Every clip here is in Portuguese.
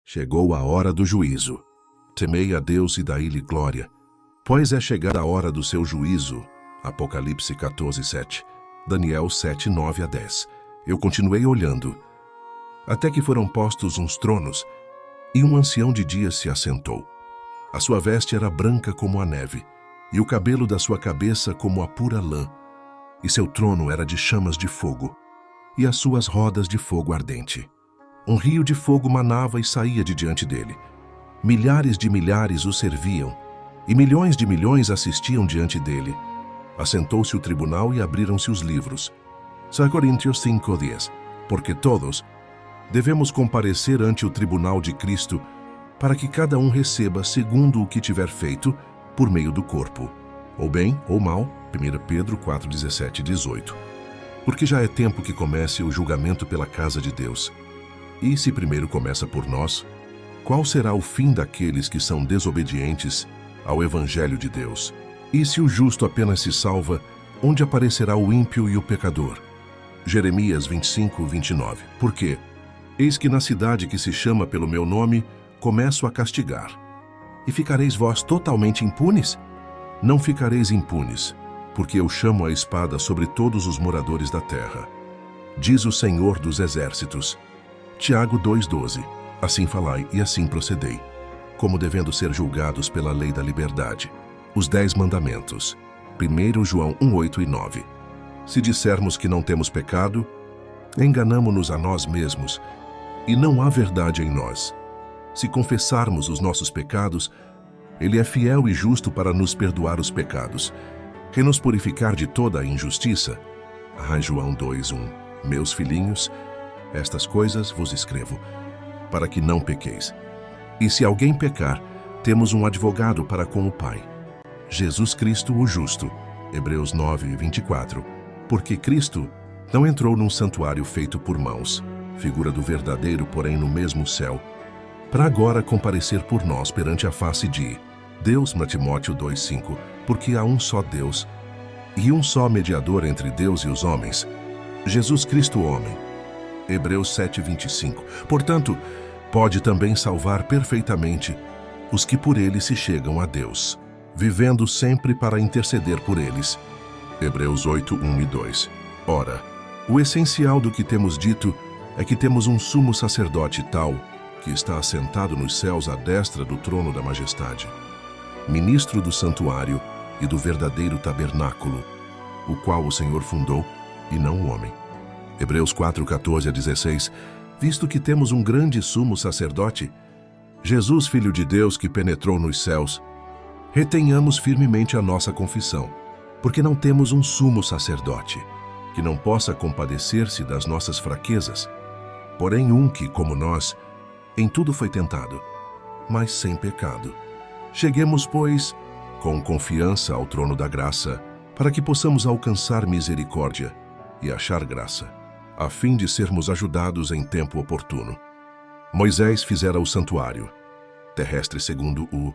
Chegou a hora do juízo. Temei a Deus e dai-lhe glória, pois é chegada a hora do seu juízo. Apocalipse 14:7, Daniel 7:9-10. Eu continuei olhando, até que foram postos uns tronos, e um ancião de dias se assentou. A sua veste era branca como a neve, e o cabelo da sua cabeça como a pura lã, e seu trono era de chamas de fogo, e as suas rodas de fogo ardente. Um rio de fogo manava e saía de diante dele. Milhares de milhares o serviam, e milhões de milhões assistiam diante dele. Assentou-se o tribunal e abriram-se os livros. 2 Coríntios 5:10. Porque todos devemos comparecer ante o tribunal de Cristo, para que cada um receba segundo o que tiver feito por meio do corpo, ou bem ou mal. 1 Pedro 4:17-18. Porque já é tempo que comece o julgamento pela casa de Deus. E se primeiro começa por nós, qual será o fim daqueles que são desobedientes ao Evangelho de Deus? E se o justo apenas se salva, onde aparecerá o ímpio e o pecador? Jeremias 25:29. Porque eis que na cidade que se chama pelo meu nome, começo a castigar. E ficareis vós totalmente impunes? Não ficareis impunes, porque eu chamo a espada sobre todos os moradores da terra. Diz o Senhor dos Exércitos. Tiago 2:12. Assim falai e assim procedei, como devendo ser julgados pela lei da liberdade. Os 10 mandamentos. 1 João 1:8 e 9. Se dissermos que não temos pecado, enganamo-nos a nós mesmos, e não há verdade em nós. Se confessarmos os nossos pecados, Ele é fiel e justo para nos perdoar os pecados e nos purificar de toda a injustiça. João 2:1. Meus filhinhos, estas coisas vos escrevo, para que não pequeis. E se alguém pecar, temos um advogado para com o Pai, Jesus Cristo o justo. Hebreus 9:24. Porque Cristo não entrou num santuário feito por mãos, figura do verdadeiro, porém no mesmo céu, para agora comparecer por nós perante a face de Deus. Timóteo 2:5. Porque há um só Deus, e um só mediador entre Deus e os homens, Jesus Cristo homem. Hebreus 7:25. Portanto, pode também salvar perfeitamente os que por ele se chegam a Deus, vivendo sempre para interceder por eles. Hebreus 8:1 e 2. Ora, o essencial do que temos dito é que temos um sumo sacerdote tal, que está assentado nos céus à destra do trono da majestade, ministro do santuário e do verdadeiro tabernáculo, o qual o Senhor fundou e não o homem. Hebreus 4:14-16. Visto que temos um grande sumo sacerdote, Jesus, Filho de Deus, que penetrou nos céus, retenhamos firmemente a nossa confissão, porque não temos um sumo sacerdote que não possa compadecer-se das nossas fraquezas, porém um que, como nós, em tudo foi tentado, mas sem pecado. Cheguemos, pois, com confiança ao trono da graça, para que possamos alcançar misericórdia e achar graça, a fim de sermos ajudados em tempo oportuno. Moisés fizera o santuário terrestre segundo o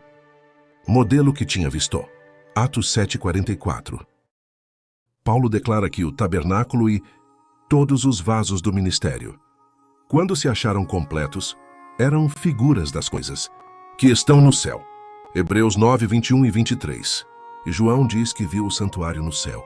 modelo que tinha visto. Atos 7:44. Paulo declara que o tabernáculo e todos os vasos do ministério, quando se acharam completos, eram figuras das coisas que estão no céu. Hebreus 9:21 e 23. E João diz que viu o santuário no céu.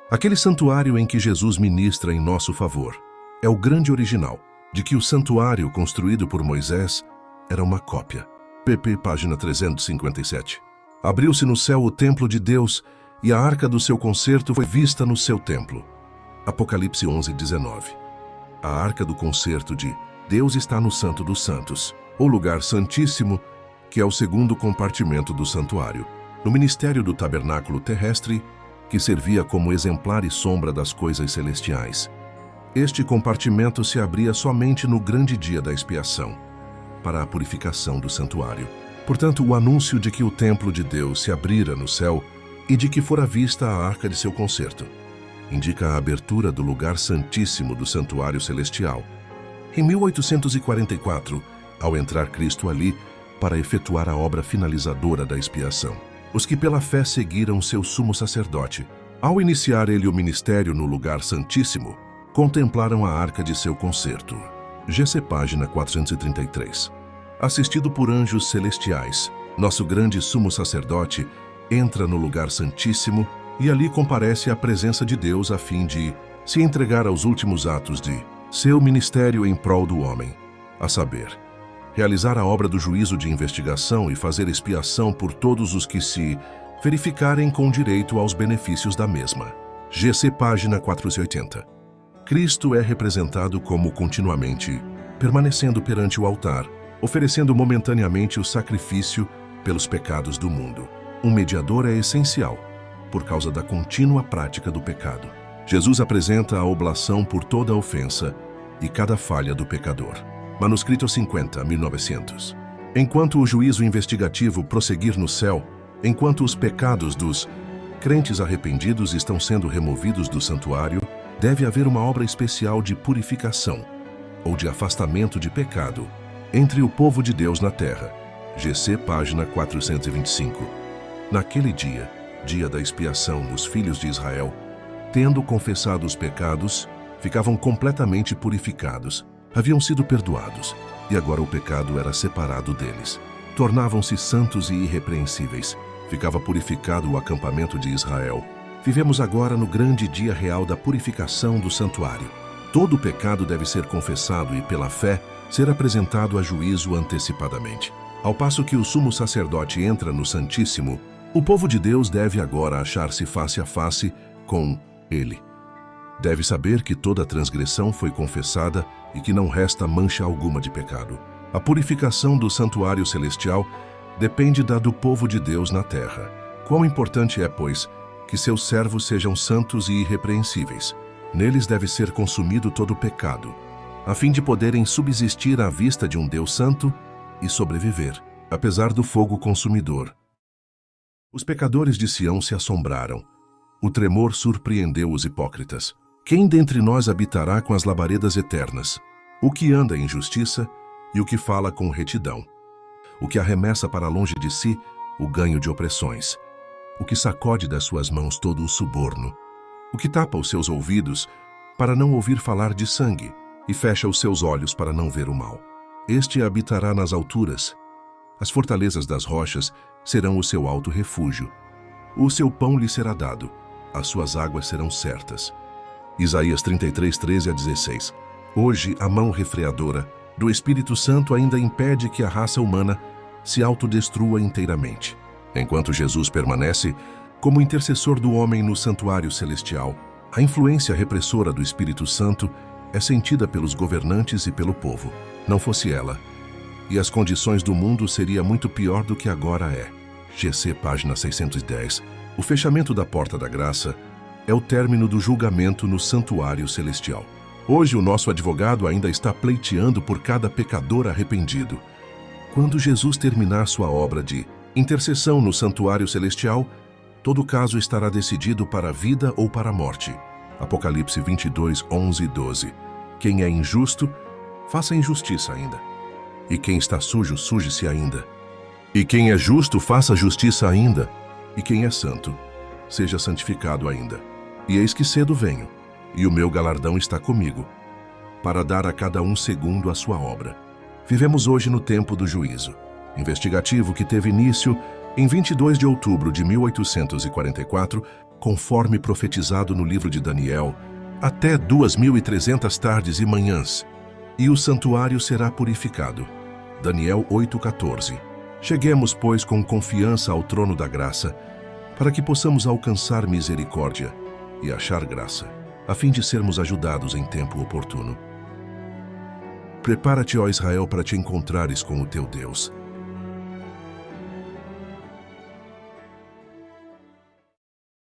Aquele santuário em que Jesus ministra em nosso favor é o grande original, de que o santuário construído por Moisés era uma cópia. pp. Página 357. Abriu-se no céu o templo de Deus, e a arca do seu concerto foi vista no seu templo. Apocalipse 11:19. A arca do concerto de Deus está no Santo dos Santos, ou lugar santíssimo, que é o segundo compartimento do santuário, no ministério do tabernáculo terrestre, que servia como exemplar e sombra das coisas celestiais. Este compartimento se abria somente no grande dia da expiação, para a purificação do santuário. Portanto, o anúncio de que o templo de Deus se abrira no céu e de que fora vista a arca de seu concerto indica a abertura do lugar santíssimo do santuário celestial. Em 1844, ao entrar Cristo ali para efetuar a obra finalizadora da expiação, os que pela fé seguiram seu sumo sacerdote, ao iniciar ele o ministério no lugar santíssimo, contemplaram a arca de seu concerto. GC página 433. assistido por anjos celestiais. Nosso grande sumo sacerdote entra no lugar santíssimo e ali comparece à presença de Deus a fim de se entregar aos últimos atos de seu ministério em prol do homem, a saber, realizar a obra do juízo de investigação e fazer expiação por todos os que se verificarem com direito aos benefícios da mesma. GC página 480. Cristo é representado como continuamente permanecendo perante o altar, oferecendo momentaneamente o sacrifício pelos pecados do mundo. Um mediador é essencial, por causa da contínua prática do pecado. Jesus apresenta a oblação por toda a ofensa e cada falha do pecador. Manuscrito 50, 1900. Enquanto o juízo investigativo prosseguir no céu, enquanto os pecados dos crentes arrependidos estão sendo removidos do santuário, deve haver uma obra especial de purificação ou de afastamento de pecado entre o povo de Deus na terra. GC, página 425. Naquele dia, dia da expiação, os filhos de Israel, tendo confessado os pecados, ficavam completamente purificados, haviam sido perdoados, e agora o pecado era separado deles. Tornavam-se santos e irrepreensíveis. Ficava purificado o acampamento de Israel. Vivemos agora no grande dia real da purificação do santuário. Todo o pecado deve ser confessado e, pela fé, ser apresentado a juízo antecipadamente. Ao passo que o sumo sacerdote entra no Santíssimo, o povo de Deus deve agora achar-se face a face com ele. Deve saber que toda transgressão foi confessada e que não resta mancha alguma de pecado. A purificação do santuário celestial depende da do povo de Deus na terra. Quão importante é, pois, que seus servos sejam santos e irrepreensíveis. Neles deve ser consumido todo o pecado, a fim de poderem subsistir à vista de um Deus santo e sobreviver, apesar do fogo consumidor. Os pecadores de Sião se assombraram. O tremor surpreendeu os hipócritas. Quem dentre nós habitará com as labaredas eternas? O que anda em justiça e o que fala com retidão. O que arremessa para longe de si o ganho de opressões. O que sacode das suas mãos todo o suborno. O que tapa os seus ouvidos para não ouvir falar de sangue e fecha os seus olhos para não ver o mal. Este habitará nas alturas. As fortalezas das rochas serão o seu alto refúgio. O seu pão lhe será dado, as suas águas serão certas. Isaías 33, 13 a 16. Hoje, a mão refreadora do Espírito Santo ainda impede que a raça humana se autodestrua inteiramente. Enquanto Jesus permanece como intercessor do homem no santuário celestial, a influência repressora do Espírito Santo é sentida pelos governantes e pelo povo. Não fosse ela, e as condições do mundo seria muito pior do que agora é. GC, página 610. O fechamento da porta da graça é o término do julgamento no santuário celestial. Hoje o nosso advogado ainda está pleiteando por cada pecador arrependido. Quando Jesus terminar sua obra de intercessão no santuário celestial, todo caso estará decidido para a vida ou para a morte. Apocalipse 22, 11 e 12. Quem é injusto, faça injustiça ainda. E quem está sujo, suje-se ainda. E quem é justo, faça justiça ainda. E quem é santo, seja santificado ainda. E eis que cedo venho, e o meu galardão está comigo, para dar a cada um segundo a sua obra. Vivemos hoje no tempo do juízo investigativo que teve início em 22 de outubro de 1844, conforme profetizado no livro de Daniel, até 2.300 tardes e manhãs, e o santuário será purificado. Daniel 8,14. Cheguemos, pois, com confiança ao trono da graça, para que possamos alcançar misericórdia e achar graça, a fim de sermos ajudados em tempo oportuno. Prepara-te, ó Israel, para te encontrares com o teu Deus.